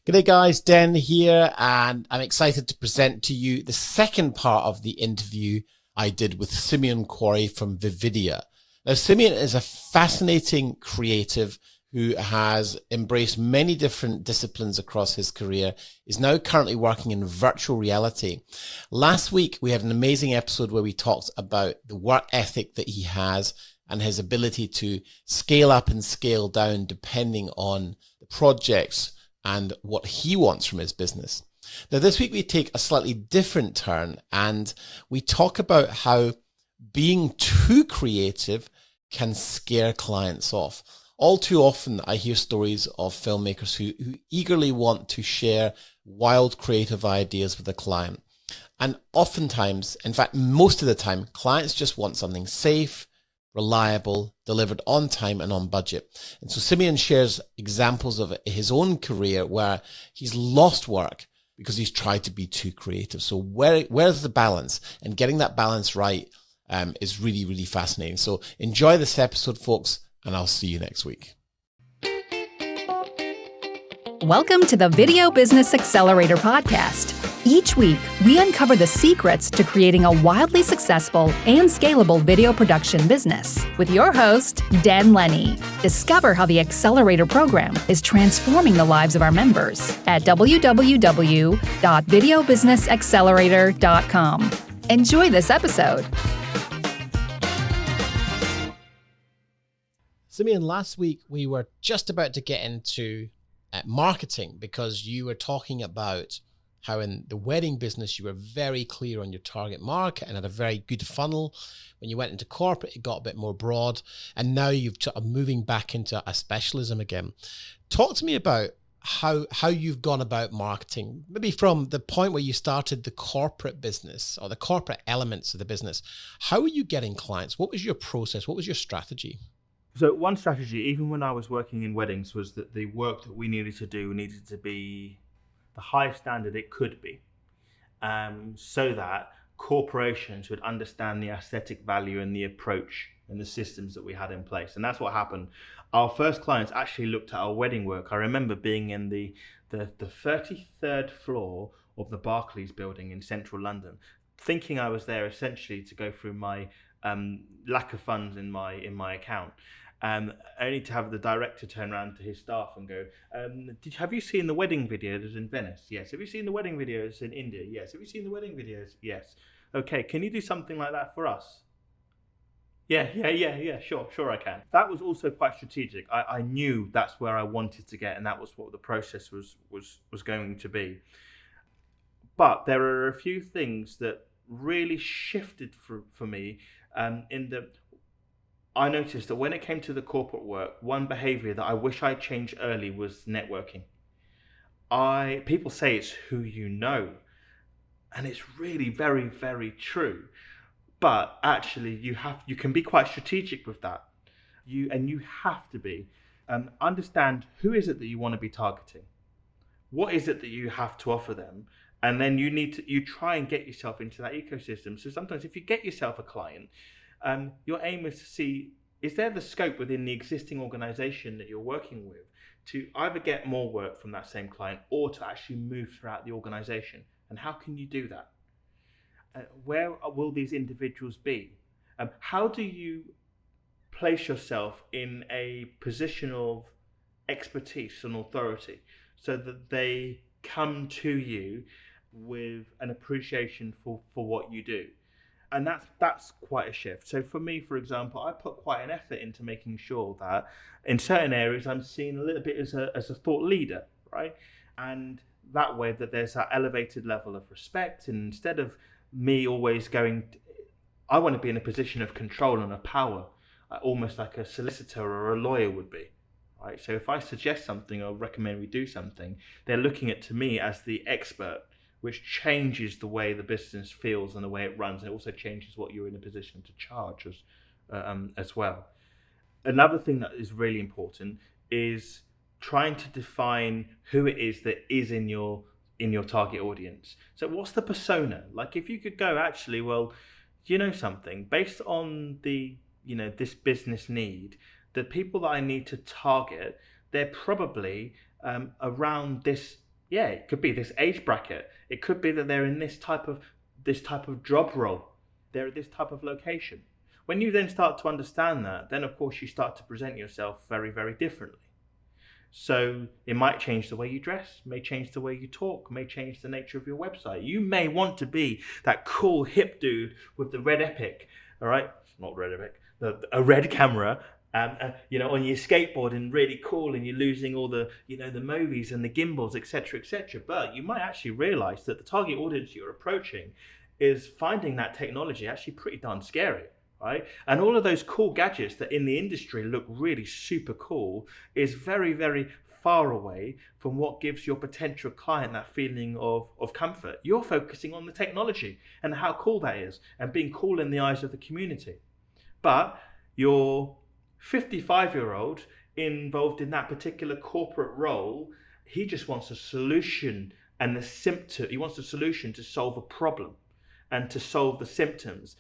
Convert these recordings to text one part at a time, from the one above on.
G'day guys, Den here, and I'm excited to present to you the second part of the interview I did with Simeon Quarrie from Vividia. Now, Simeon is a fascinating creative who has embraced many different disciplines across his career, is now currently working in virtual reality. Last week, we had an amazing episode where we talked about the work ethic that he has and his ability to scale up and scale down depending on the projects and what he wants from his business. Now, this week we take a slightly different turn and we talk about how being too creative can scare clients off. All too often, I hear stories of filmmakers who eagerly want to share wild creative ideas with a client. And oftentimes, in fact, most of the time, clients just want something safe, reliable, delivered on time and on budget. And so Simeon shares examples of his own career where he's lost work because he's tried to be too creative. So where's the balance? And getting that balance right is really, really fascinating. So enjoy this episode, folks, and I'll see you next week. Welcome to the Video Business Accelerator podcast. Each week, we uncover the secrets to creating a wildly successful and scalable video production business with your host, Den Lennie. Discover how the Accelerator program is transforming the lives of our members at www.videobusinessaccelerator.com. Enjoy this episode. Simeon, last week we were just about to get into marketing because you were talking about how in the wedding business you were very clear on your target market and had a very good funnel. When you went into corporate, it got a bit more broad, and now you've sort of moving back into a specialism again. Talk to me about how you've gone about marketing, maybe from the point where you started the corporate business or the corporate elements of the business. How are you getting clients? What was your process? What was your strategy? So one strategy, even when I was working in weddings, was that the work that we needed to do needed to be the highest standard it could be, so that corporations would understand the aesthetic value and the approach and the systems that we had in place. And that's what happened. Our first clients actually looked at our wedding work. I remember being in the 33rd floor of the Barclays building in central London, thinking I was there essentially to go through my lack of funds in my account. Only to have the director turn around to his staff and go, have you seen the wedding videos in Venice? Yes. Have you seen the wedding videos in India? Yes. Have you seen the wedding videos? Yes. Okay, can you do something like that for us? Yeah, sure I can. That was also quite strategic. I knew that's where I wanted to get, and that was what the process was going to be. But there are a few things that really shifted for me I noticed that when it came to the corporate work, one behavior that I wish I changed early was networking. People say it's who you know, and it's really very, very true. But actually, you can be quite strategic with that. You have to be. Understand who is it that you want to be targeting. What is it that you have to offer them? And then you try and get yourself into that ecosystem. So sometimes if you get yourself a client, your aim is to see, is there the scope within the existing organization that you're working with to either get more work from that same client or to actually move throughout the organization? And how can you do that? Where will these individuals be? How do you place yourself in a position of expertise and authority so that they come to you with an appreciation for what you do? And that's quite a shift. So for me, for example, I put quite an effort into making sure that in certain areas I'm seen a little bit as a thought leader, right? And that way that there's that elevated level of respect. And instead of me always I want to be in a position of control and of power, almost like a solicitor or a lawyer would be, right? So if I suggest something or recommend we do something, they're looking at to me as the expert, which changes the way the business feels and the way it runs. And it also changes what you're in a position to charge as well. Another thing that is really important is trying to define who it is that is in your target audience. So what's the persona? Like if you could go, actually, well, you know something, based on this business need, the people that I need to target, they're probably around this Yeah, it could be this age bracket. It could be that they're in this type of job role. They're at this type of location. When you then start to understand that, then of course you start to present yourself very, very differently. So it might change the way you dress, may change the way you talk, may change the nature of your website. You may want to be that cool hip dude with the red Epic, all right? Not red Epic, a red camera, on your skateboard and really cool, and you're losing all the, the movies and the gimbals, etc., etc. But you might actually realize that the target audience you're approaching is finding that technology actually pretty darn scary. Right? And all of those cool gadgets that in the industry look really super cool is very, very far away from what gives your potential client that feeling of comfort. You're focusing on the technology and how cool that is and being cool in the eyes of the community. But your 55-year-old involved in that particular corporate role, he just wants a solution and the symptom. He wants a solution to solve a problem and to solve the symptoms.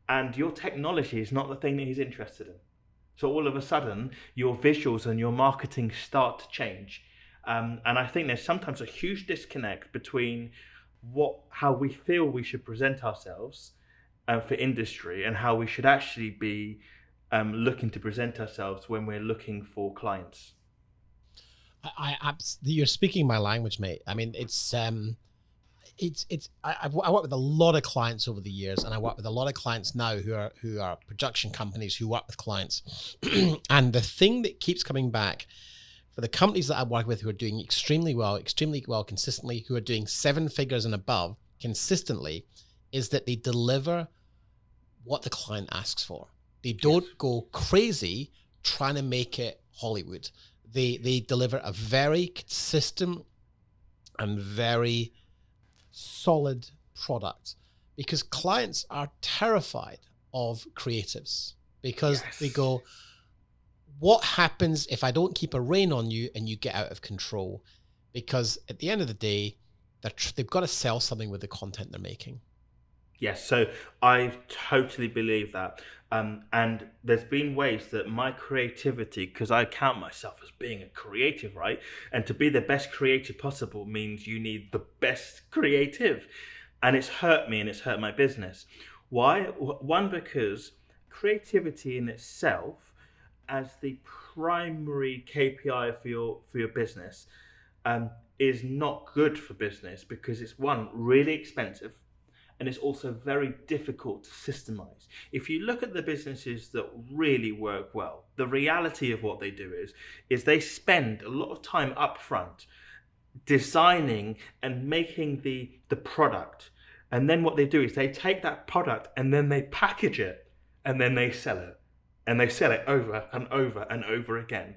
And your technology is not the thing that he's interested in. So all of a sudden, your visuals and your marketing start to change. And I think there's sometimes a huge disconnect between how we feel we should present ourselves for industry and how we should actually be looking to present ourselves when we're looking for clients. You're speaking my language, mate. I mean, I work with a lot of clients over the years, and I work with a lot of clients now who are production companies who work with clients. And the thing that keeps coming back for the companies that I work with who are doing extremely well consistently, who are doing 7 figures and above consistently, is that they deliver what the client asks for. They don't go crazy trying to make it Hollywood. They deliver a very consistent and very solid product, because clients are terrified of creatives, because they go, what happens if I don't keep a rein on you and you get out of control? Because at the end of the day, they've got to sell something with the content they're making. Yes, so I totally believe that. And there's been ways that my creativity, because I count myself as being a creative, right? And to be the best creative possible means you need the best creative. And it's hurt me and it's hurt my business. Why? One, because creativity in itself as the primary KPI for your business is not good for business, because it's, one, really expensive. And it's also very difficult to systemize. If you look at the businesses that really work well, the reality of what they do is they spend a lot of time up front designing and making the product. And then what they do is they take that product and then they package it and then they sell it. And they sell it over and over and over again.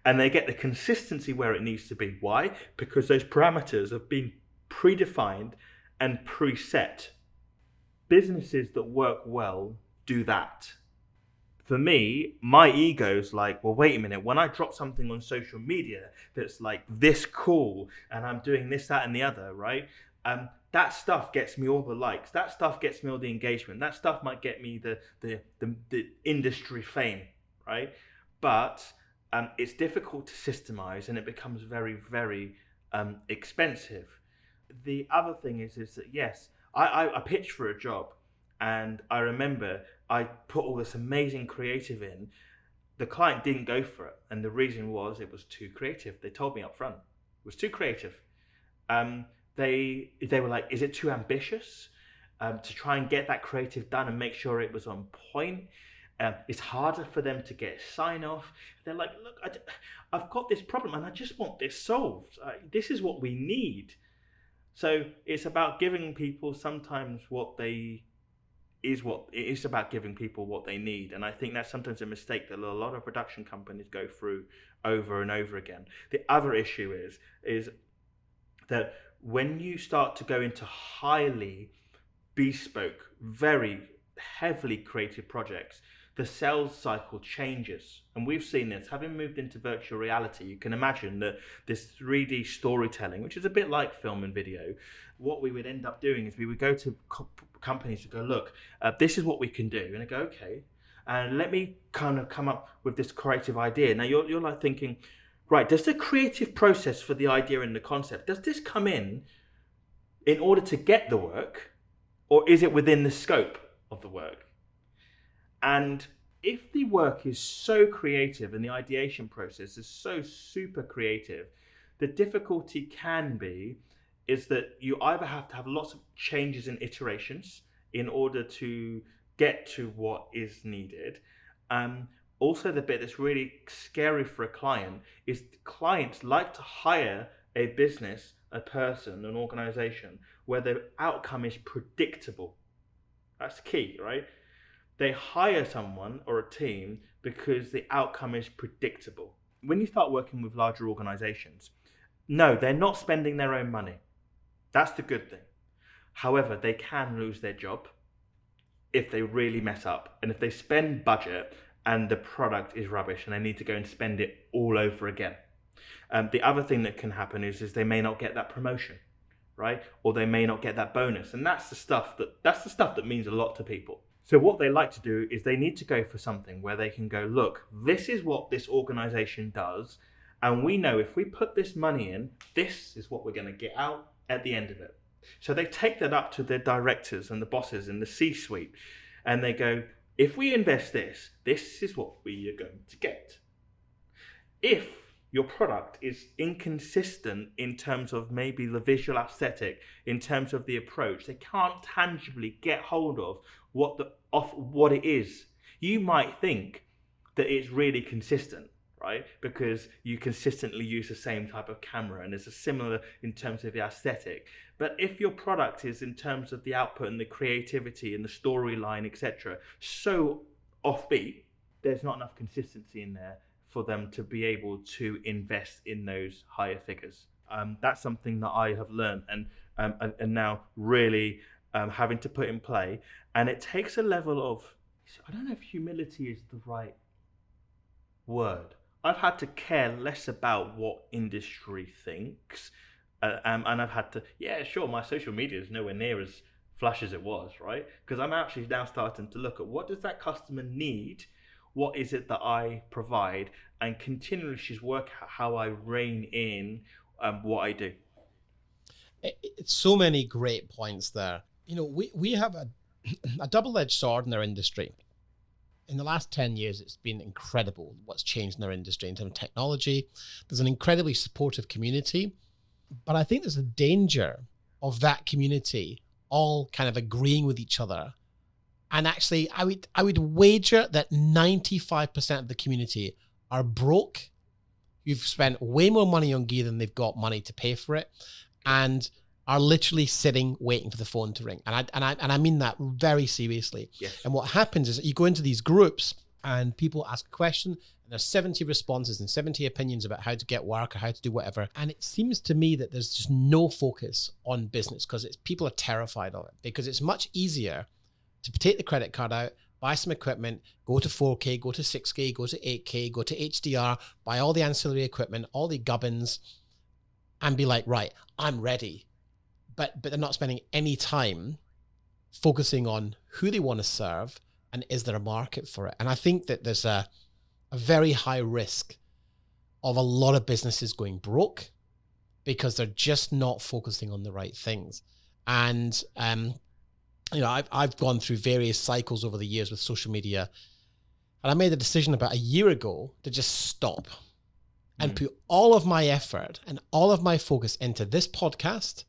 And they get the consistency where it needs to be. Why? Because those parameters have been predefined and preset. Businesses that work well do that. For me, my ego's like, well, wait a minute, when I drop something on social media that's like this cool and I'm doing this, that, and the other, right? That stuff gets me all the likes. That stuff gets me all the engagement. That stuff might get me the industry fame, right? But it's difficult to systemize and it becomes very, very expensive. The other thing is that, yes, I pitched for a job, and I remember I put all this amazing creative in. The client didn't go for it, and the reason was it was too creative. They told me up front it was too creative. They were like, is it too ambitious to try and get that creative done and make sure it was on point? It's harder for them to get sign off. They're like, look, I've got this problem and I just want this solved. This is what we need. So it's about giving people sometimes it is about giving people what they need. And I think that's sometimes a mistake that a lot of production companies go through over and over again. The other issue is that when you start to go into highly bespoke, very heavily creative projects, the sales cycle changes. And we've seen this. Having moved into virtual reality, you can imagine that this 3D storytelling, which is a bit like film and video, what we would end up doing is we would go to companies to go, look, this is what we can do. And they go, okay, and let me kind of come up with this creative idea. Now you're like thinking, right, does the creative process for the idea and the concept, does this come in order to get the work, or is it within the scope of the work? And if the work is so creative and the ideation process is so super creative, the difficulty can be is that you either have to have lots of changes and iterations in order to get to what is needed. Also, the bit that's really scary for a client is clients like to hire a business, a person, an organization where the outcome is predictable. That's key, right? They hire someone or a team because the outcome is predictable. When you start working with larger organizations, no, they're not spending their own money. That's the good thing. However, they can lose their job if they really mess up. And if they spend budget and the product is rubbish and they need to go and spend it all over again. The other thing that can happen is they may not get that promotion, right? Or they may not get that bonus. And that's the stuff that means a lot to people. So what they like to do is they need to go for something where they can go, look, this is what this organization does. And we know if we put this money in, this is what we're going to get out at the end of it. So they take that up to their directors and the bosses in the C-suite. And they go, if we invest this, this is what we are going to get. If your product is inconsistent in terms of maybe the visual aesthetic, in terms of the approach, they can't tangibly get hold of what it is. You might think that it's really consistent, right? Because you consistently use the same type of camera and it's a similar in terms of the aesthetic. But if your product is in terms of the output and the creativity and the storyline, etc., so offbeat, there's not enough consistency in there for them to be able to invest in those higher figures. That's something that I have learned and now really having to put in play. And it takes a level of, I don't know if humility is the right word. I've had to care less about what industry thinks. And I've had to, yeah, sure, my social media is nowhere near as flush as it was, right? Because I'm actually now starting to look at what does that customer need? What is it that I provide? And continually just work out how I rein in what I do. It's so many great points there. You know, we have a double-edged sword in our industry. In the last 10 years, it's been incredible what's changed in our industry in terms of technology. There's an incredibly supportive community, but I think there's a danger of that community all kind of agreeing with each other. And actually, I would wager that 95% of the community are broke. You've spent way more money on gear than they've got money to pay for it, and are literally sitting waiting for the phone to ring. And I mean that very seriously. Yes. And what happens is that you go into these groups and people ask a question and there's 70 responses and 70 opinions about how to get work or how to do whatever. And it seems to me that there's just no focus on business because people are terrified of it, because it's much easier to take the credit card out, buy some equipment, go to 4K, go to 6K, go to 8K, go to HDR, buy all the ancillary equipment, all the gubbins, and be like, right, I'm ready. But they're not spending any time focusing on who they want to serve and is there a market for it. And I think that there's a very high risk of a lot of businesses going broke because they're just not focusing on the right things. And you know, I've gone through various cycles over the years with social media, and I made a decision about a year ago to just stop and put all of my effort and all of my focus into this podcast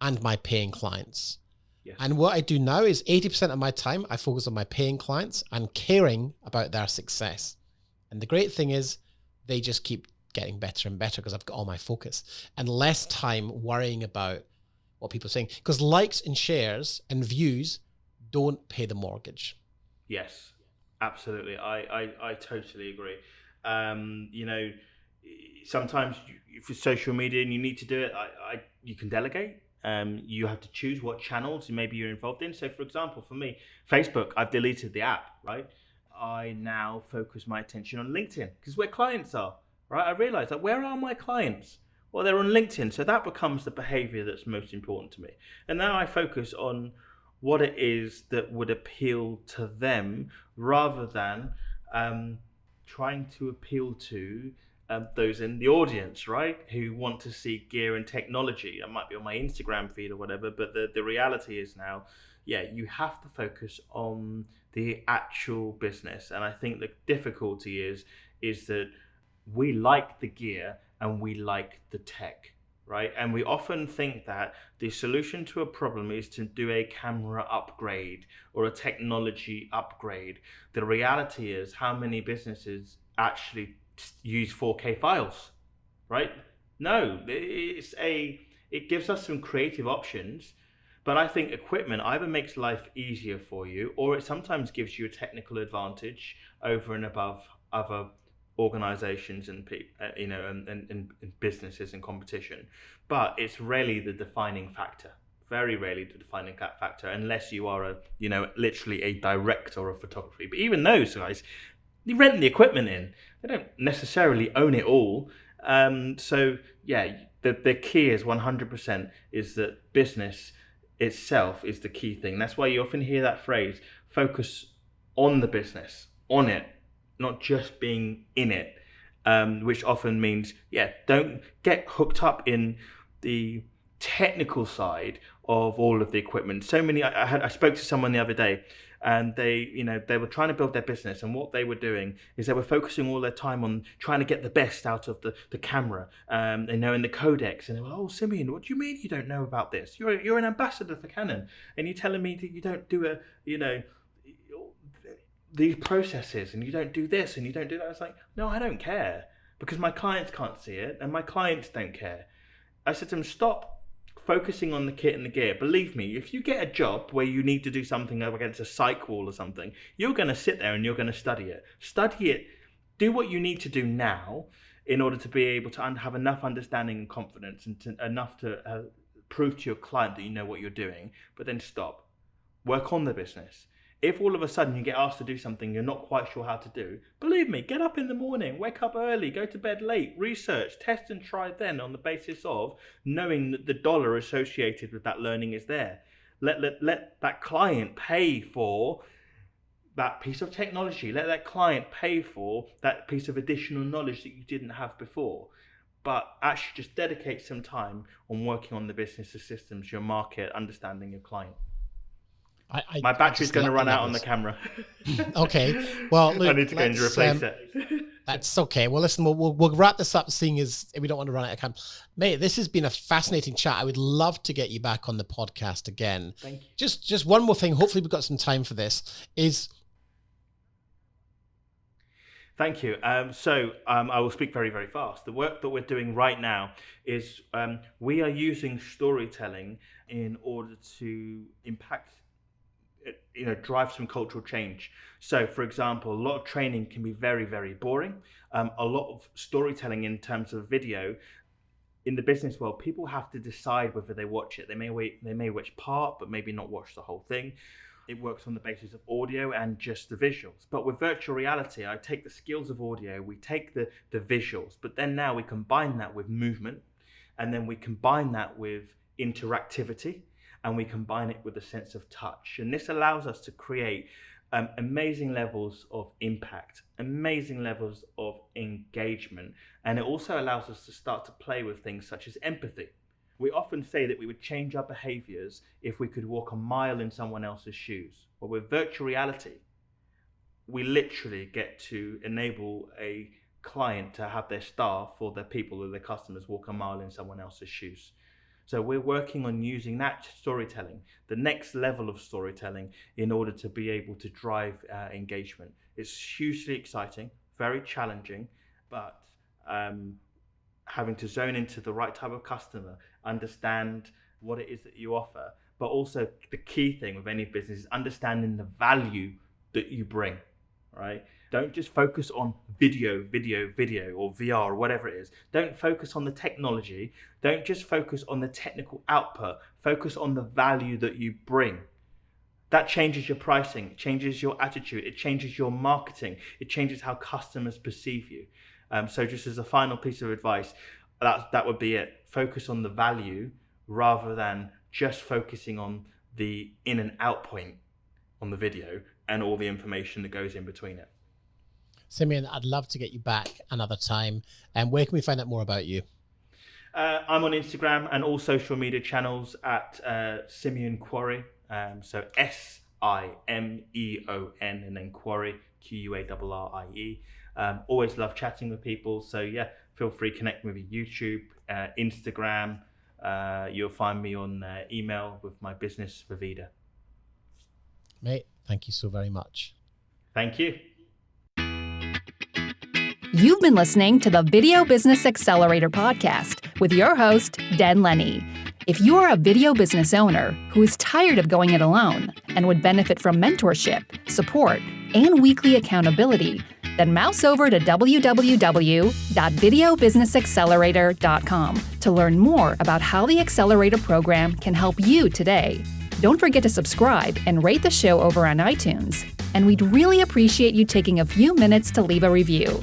and my paying clients. Yes. And what I do now is 80% of my time, I focus on my paying clients and caring about their success. And the great thing is they just keep getting better and better because I've got all my focus and less time worrying about what people are saying. Because likes and shares and views don't pay the mortgage. Yes, absolutely. I totally agree. You know, sometimes for social media and you need to do it, you can delegate. You have to choose what channels maybe you're involved in. So for example, for me, Facebook, I've deleted the app, right? I now focus my attention on LinkedIn because where clients are, right? I realized that where are my clients? Well, they're on LinkedIn. So that becomes the behavior that's most important to me. And now I focus on what it is that would appeal to them rather than trying to appeal to those in the audience, right, who want to see gear and technology. That might be on my Instagram feed or whatever, but the reality is now, you have to focus on the actual business. And I think the difficulty is that we like the gear and we like the tech, right? And we often think that the solution to a problem is to do a camera upgrade or a technology upgrade. The reality is, how many businesses actually use 4K files, right? No, it gives us some creative options, but I think equipment either makes life easier for you, or it sometimes gives you a technical advantage over and above other organizations and and businesses and competition. But it's rarely the defining factor. Very rarely the defining factor, unless you are literally a director of photography. But even those guys, they rent the equipment in. They don't necessarily own it all. The key is 100% is that business itself is the key thing. That's why you often hear that phrase, focus on the business, on it, not just being in it, which often means, don't get hooked up in the technical side of all of the equipment. I spoke to someone the other day, and they were trying to build their business, and what they were doing is they were focusing all their time on trying to get the best out of the camera, and the codecs. And they were, "Oh, Simeon, what do you mean you don't know about this? You're an ambassador for Canon, and you're telling me that you don't do these processes, and you don't do this, and you don't do that." I was like, "No, I don't care, because my clients can't see it, and my clients don't care." I said to them, "Stop focusing on the kit and the gear. Believe me, if you get a job where you need to do something against a psych wall or something, you're going to sit there and you're going to study it. Study it. Do what you need to do now in order to be able to have enough understanding and confidence, and enough to prove to your client that you know what you're doing. But then stop. Work on the business. If all of a sudden you get asked to do something you're not quite sure how to do, believe me, get up in the morning, wake up early, go to bed late, research, test and try then, on the basis of knowing that the dollar associated with that learning is there. Let that client pay for that piece of technology. Let that client pay for that piece of additional knowledge that you didn't have before. But actually just dedicate some time on working on the business, the systems, your market, understanding your client. My battery's going to run out on the camera. Okay. Well, Luke, I need to go and replace it. That's okay. Well, listen, we'll wrap this up, seeing as we don't want to run out of time. Mate, this has been a fascinating chat. I would love to get you back on the podcast again. Thank you. Just one more thing. Hopefully we've got some time for this. Thank you. I will speak very, very fast. The work that we're doing right now is we are using storytelling in order to impact, drive some cultural change. So, for example, a lot of training can be very, very boring. A lot of storytelling in terms of video, in the business world, people have to decide whether they watch it. They may watch part, but maybe not watch the whole thing. It works on the basis of audio and just the visuals. But with virtual reality, I take the skills of audio, we take the visuals, but then now we combine that with movement, and then we combine that with interactivity, and we combine it with a sense of touch. And this allows us to create amazing levels of impact, amazing levels of engagement. And it also allows us to start to play with things such as empathy. We often say that we would change our behaviors if we could walk a mile in someone else's shoes. But with virtual reality, we literally get to enable a client to have their staff or their people or their customers walk a mile in someone else's shoes. So we're working on using that storytelling, the next level of storytelling, in order to be able to drive engagement. It's hugely exciting, very challenging, but having to zone into the right type of customer, understand what it is that you offer, but also the key thing with any business is understanding the value that you bring, right? Don't just focus on video, or VR, or whatever it is. Don't focus on the technology. Don't just focus on the technical output. Focus on the value that you bring. That changes your pricing, it changes your attitude, it changes your marketing, it changes how customers perceive you. So just as a final piece of advice, that would be it. Focus on the value rather than just focusing on the in and out point on the video and all the information that goes in between it. Simeon, I'd love to get you back another time. And where can we find out more about you? I'm on Instagram and all social media channels at Simeon Quarrie. So Simeon and then Quarrie, Quarrie. Always love chatting with people. So yeah, feel free to connect with me YouTube, Instagram. You'll find me on email with my business, Vivida. Mate, thank you so very much. Thank you. You've been listening to the Video Business Accelerator podcast with your host, Den Lennie. If you are a video business owner who is tired of going it alone and would benefit from mentorship, support, and weekly accountability, then mouse over to www.videobusinessaccelerator.com to learn more about how the Accelerator program can help you today. Don't forget to subscribe and rate the show over on iTunes. And we'd really appreciate you taking a few minutes to leave a review.